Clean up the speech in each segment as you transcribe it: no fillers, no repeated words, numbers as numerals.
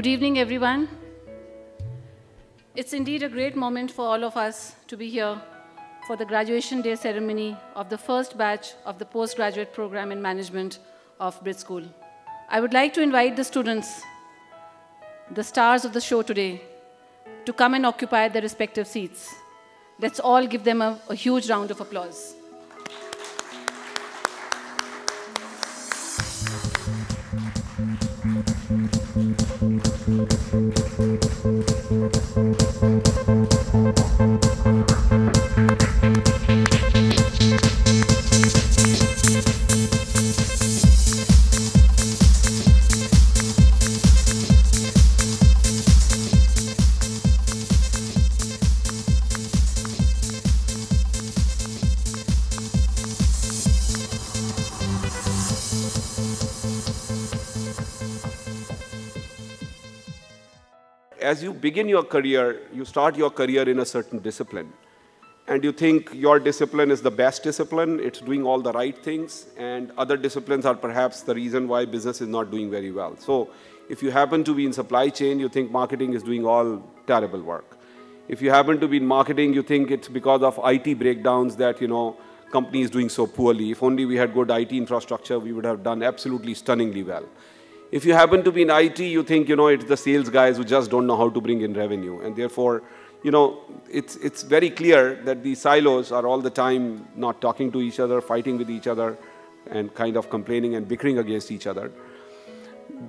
Good evening, everyone. It's indeed a great moment for all of us to be here for the graduation day ceremony of the first batch of the postgraduate program in management of Bridge School. I would like to invite the students, the stars of the show today, to come and occupy their respective seats. Let's all give them a huge round of applause. As you begin your career, you start your career in a certain discipline. And you think your discipline is the best discipline, it's doing all the right things, and other disciplines are perhaps the reason why business is not doing very well. So if you happen to be in supply chain, you think marketing is doing all terrible work. If you happen to be in marketing, you think it's because of IT breakdowns that, company is doing so poorly. If only we had good IT infrastructure, we would have done absolutely stunningly well. If you happen to be in IT, you think, it's the sales guys who just don't know how to bring in revenue. And therefore, it's very clear that these silos are all the time not talking to each other, fighting with each other, and kind of complaining and bickering against each other.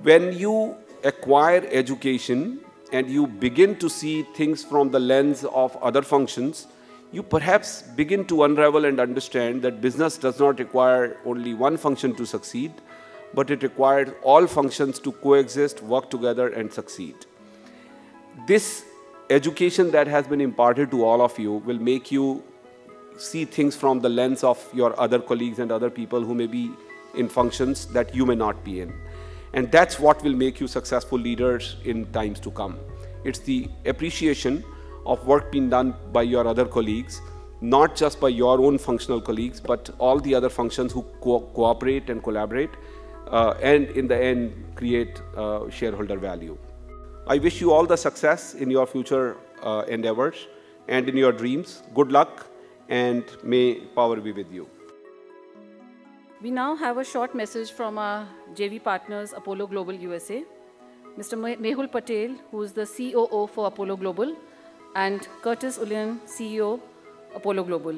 When you acquire education and you begin to see things from the lens of other functions, you perhaps begin to unravel and understand that business does not require only one function to succeed, but it requires all functions to coexist, work together, and succeed. This education that has been imparted to all of you will make you see things from the lens of your other colleagues and other people who may be in functions that you may not be in. And that's what will make you successful leaders in times to come. It's the appreciation of work being done by your other colleagues, not just by your own functional colleagues, but all the other functions who cooperate and collaborate, and in the end create shareholder value. I wish you all the success in your future endeavors and in your dreams. Good luck, and may power be with you. We now have a short message from our JV partners, Apollo Global USA. Mr. Mehul Patel, who is the COO for Apollo Global, and Curtis Ulian, CEO, Apollo Global.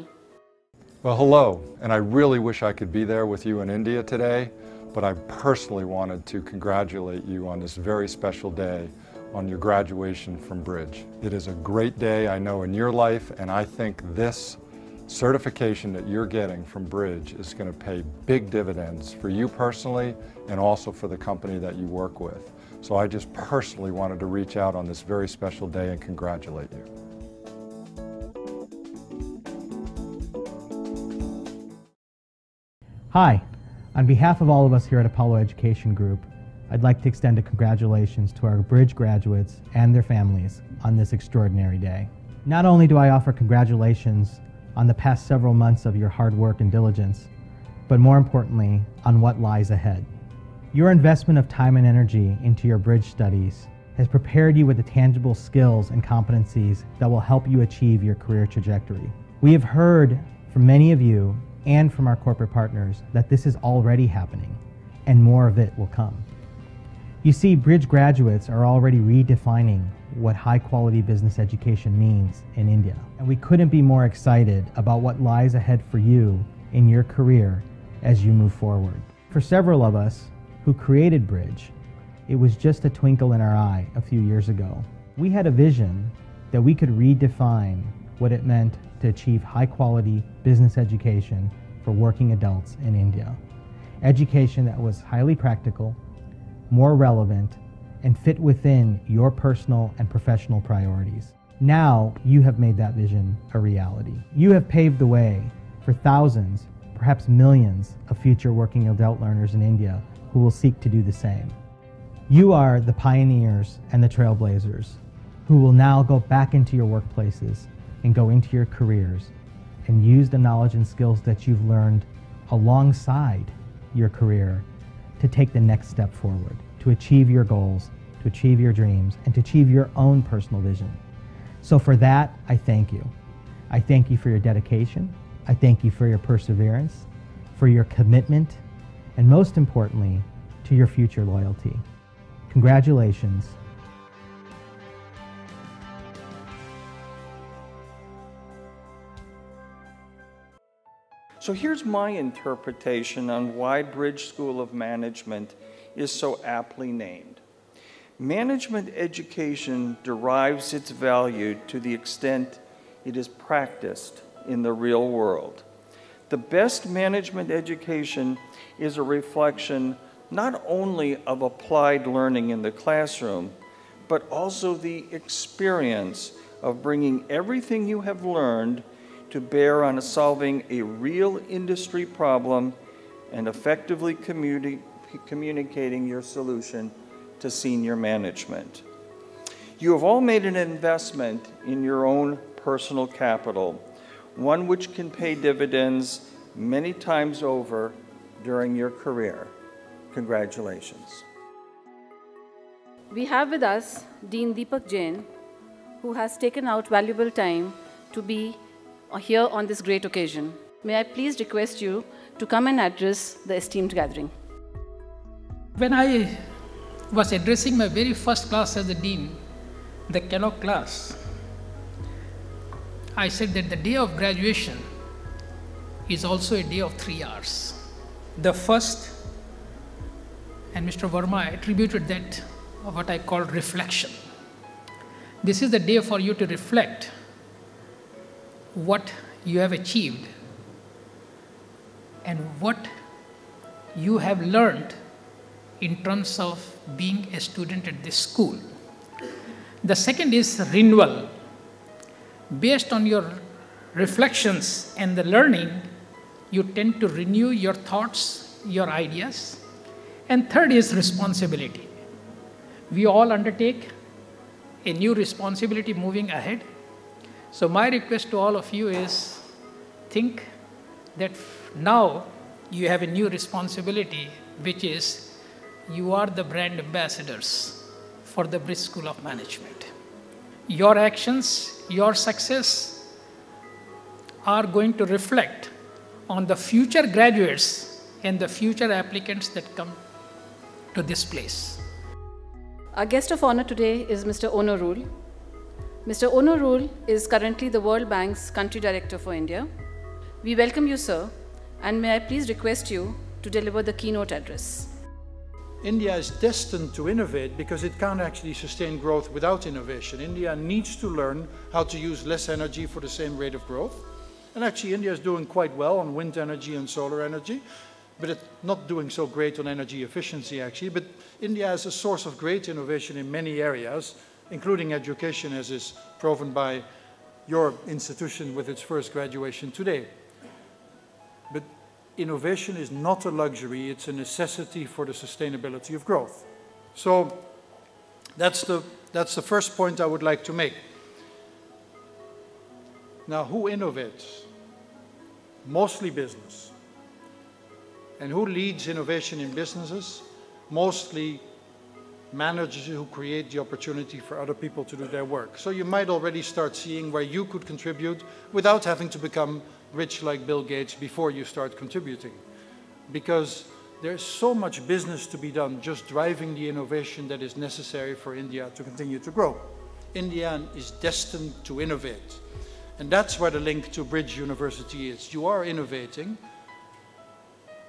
Well, hello, and I really wish I could be there with you in India today, but I personally wanted to congratulate you on this very special day on your graduation from Bridge. It is a great day, I know, in your life, and I think this certification that you're getting from Bridge is going to pay big dividends for you personally and also for the company that you work with. So I just personally wanted to reach out on this very special day and congratulate you. Hi. On behalf of all of us here at Apollo Education Group, I'd like to extend a congratulations to our Bridge graduates and their families on this extraordinary day. Not only do I offer congratulations on the past several months of your hard work and diligence, but more importantly, on what lies ahead. Your investment of time and energy into your Bridge studies has prepared you with the tangible skills and competencies that will help you achieve your career trajectory. We have heard from many of you and from our corporate partners that this is already happening, and more of it will come. You see, Bridge graduates are already redefining what high-quality business education means in India, and we couldn't be more excited about what lies ahead for you in your career as you move forward. For several of us who created Bridge, it was just a twinkle in our eye a few years ago. We had a vision that we could redefine what it meant to achieve high-quality business education for working adults in India. Education that was highly practical, more relevant, and fit within your personal and professional priorities. Now you have made that vision a reality. You have paved the way for thousands, perhaps millions, of future working adult learners in India who will seek to do the same. You are the pioneers and the trailblazers who will now go back into your workplaces and go into your careers and use the knowledge and skills that you've learned alongside your career to take the next step forward, to achieve your goals to achieve your dreams and to achieve your own personal vision. So for that, I thank you. I thank you for your dedication. I thank you for your perseverance, for your commitment, and most importantly, to your future loyalty. Congratulations. So here's my interpretation on why Bridge School of Management is so aptly named. Management education derives its value to the extent it is practiced in the real world. The best management education is a reflection not only of applied learning in the classroom, but also the experience of bringing everything you have learned to bear on solving a real industry problem and effectively communicating your solution to senior management. You have all made an investment in your own personal capital, one which can pay dividends many times over during your career. Congratulations. We have with us Dean Deepak Jain, who has taken out valuable time to be here on this great occasion. May I please request you to come and address the esteemed gathering. When I was addressing my very first class as a dean, the Kellogg class, I said that the day of graduation is also a day of 3 hours. The first, and Mr. Verma attributed that of what I call reflection. This is the day for you to reflect what you have achieved and what you have learned in terms of being a student at this school. The second is renewal. Based on your reflections and the learning, you tend to renew your thoughts, your ideas. And third is responsibility. We all undertake a new responsibility moving ahead. So my request to all of you is think that now you have a new responsibility, which is you are the brand ambassadors for the Bridge School of Management. Your actions, your success are going to reflect on the future graduates and the future applicants that come to this place. Our guest of honor today is Mr. Ono Rule. Mr. Ono Rule is currently the World Bank's Country Director for India. We welcome you, sir, and may I please request you to deliver the keynote address. India is destined to innovate because it can't actually sustain growth without innovation. India needs to learn how to use less energy for the same rate of growth. And actually India is doing quite well on wind energy and solar energy, but it's not doing so great on energy efficiency actually. But India is a source of great innovation in many areas, including education, as is proven by your institution with its first graduation today. But innovation is not a luxury, it's a necessity for the sustainability of growth. So that's the first point I would like to make. Now, who innovates? Mostly business. And who leads innovation in businesses? Mostly managers who create the opportunity for other people to do their work. So you might already start seeing where you could contribute without having to become rich like Bill Gates before you start contributing. Because there's so much business to be done just driving the innovation that is necessary for India to continue to grow. India is destined to innovate. And that's where the link to Bridge University is. You are innovating,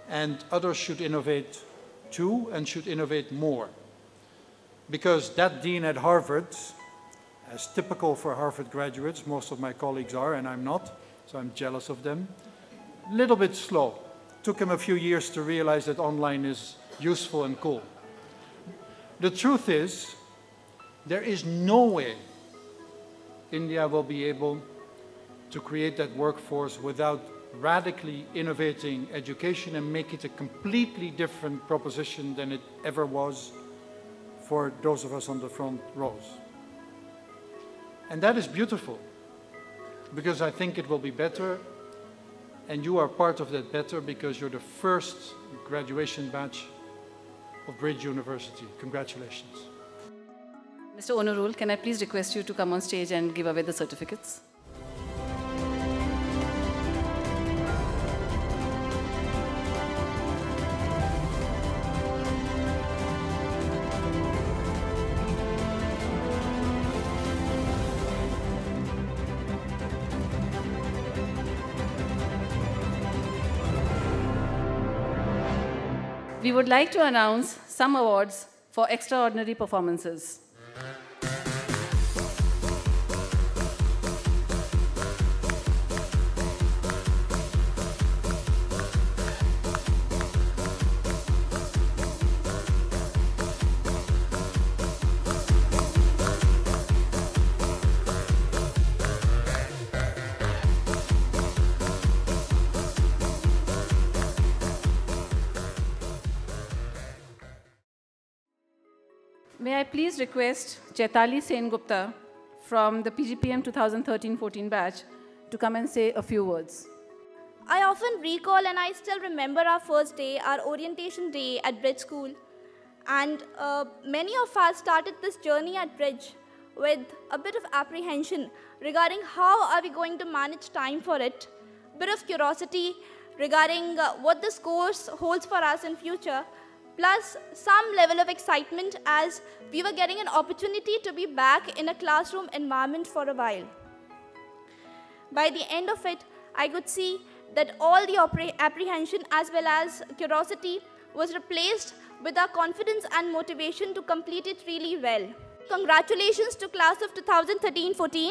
and others should innovate too and should innovate more. Because that dean at Harvard, as typical for Harvard graduates, most of my colleagues are and I'm not, so I'm jealous of them, a little bit slow. Took him a few years to realize that online is useful and cool. The truth is, there is no way India will be able to create that workforce without radically innovating education and make it a completely different proposition than it ever was for those of us on the front rows. And that is beautiful, because I think it will be better, and you are part of that better because you're the first graduation batch of Bridge University. Congratulations. Mr. Onurul, can I please request you to come on stage and give away the certificates? We would like to announce some awards for extraordinary performances. May I please request Chaitali Sengupta from the PGPM 2013-14 batch to come and say a few words. I often recall and I still remember our first day, our orientation day at Bridge School. And many of us started this journey at Bridge with a bit of apprehension regarding how are we going to manage time for it, a bit of curiosity regarding what this course holds for us in future, plus some level of excitement as we were getting an opportunity to be back in a classroom environment for a while. By the end of it, I could see that all the apprehension as well as curiosity was replaced with our confidence and motivation to complete it really well. Congratulations to class of 2013-14.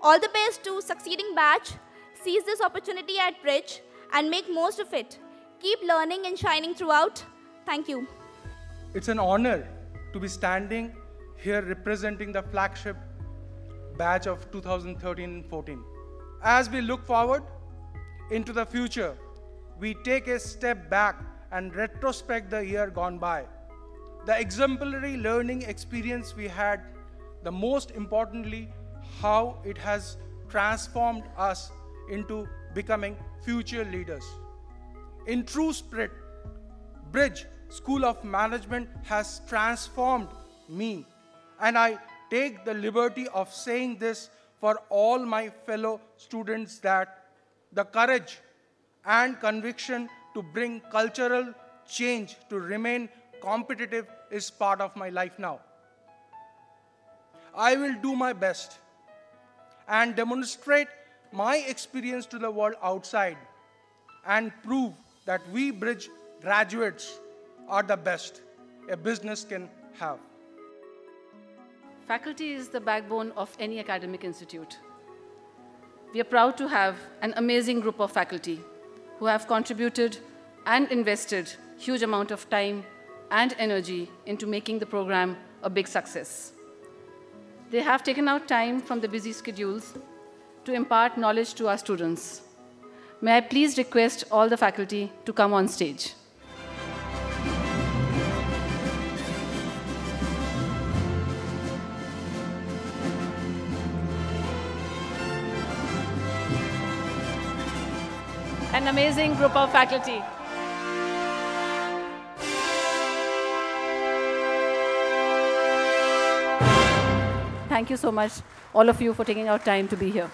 All the best to succeeding batch. Seize this opportunity at Bridge and make most of it. Keep learning and shining throughout. Thank you. It's an honor to be standing here representing the flagship batch of 2013-14. As we look forward into the future, we take a step back and retrospect the year gone by. The exemplary learning experience we had, the most importantly, how it has transformed us into becoming future leaders. In true spirit, Bridge School of Management has transformed me, and I take the liberty of saying this for all my fellow students that the courage and conviction to bring cultural change to remain competitive is part of my life now. I will do my best and demonstrate my experience to the world outside and prove that we Bridge graduates are the best a business can have. Faculty is the backbone of any academic institute. We are proud to have an amazing group of faculty who have contributed and invested huge amount of time and energy into making the program a big success. They have taken out time from the busy schedules to impart knowledge to our students. May I please request all the faculty to come on stage. An amazing group of faculty. Thank you so much, all of you, for taking out time to be here.